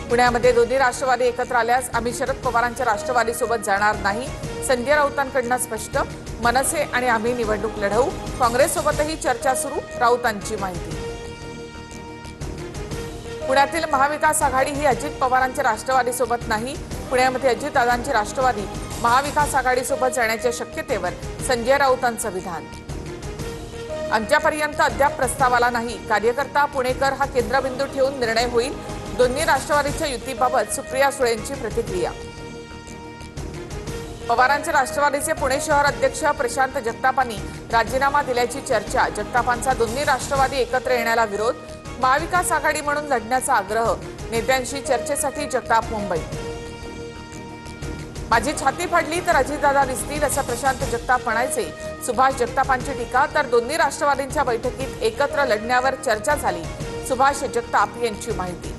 पुण्यामध्ये दोन्ही राष्ट्रवादी एकत्र आल्यास आम्ही शरद पवारांच्या राष्ट्रवादीसोबत जाणार नाही, संजय राऊतांकडून स्पष्ट. मनसे आणि आम्ही निवडणूक लढवू, काँग्रेससोबतही चर्चा सुरू, राऊतांची माहिती. पुण्यातील महाविकास आघाडी ही अजित पवारांच्या राष्ट्रवादीसोबत नाही. पुण्यामध्ये अजितदादांची राष्ट्रवादी महाविकास आघाडीसोबत जाण्याच्या शक्यतेवर संजय राऊतांचं विधान. आमच्यापर्यंत अद्याप प्रस्ताव आला नाही, कार्यकर्ता पुणेकर हा केंद्रबिंदू ठेवून निर्णय होईल. दोन्ही राष्ट्रवादीच्या युतीबाबत सुप्रिया सुळेंची प्रतिक्रिया. पवारांचे राष्ट्रवादीचे पुणे शहर अध्यक्ष प्रशांत जगतापांनी राजीनामा दिल्याची चर्चा. जगतापांचा दोन्ही राष्ट्रवादी एकत्र येण्याला विरोध, महाविकास आघाडी म्हणून लढण्याचा आग्रह. नेत्यांशी चर्चेसाठी जगताप मुंबई. माझी छाती फाडली तर अजितदादा दिसतील असं प्रशांत जगताप म्हणायचे. सुभाष जगतापांची टीका. तर दोन्ही राष्ट्रवादींच्या बैठकीत एकत्र लढण्यावर चर्चा झाली, सुभाष जगताप यांची माहिती.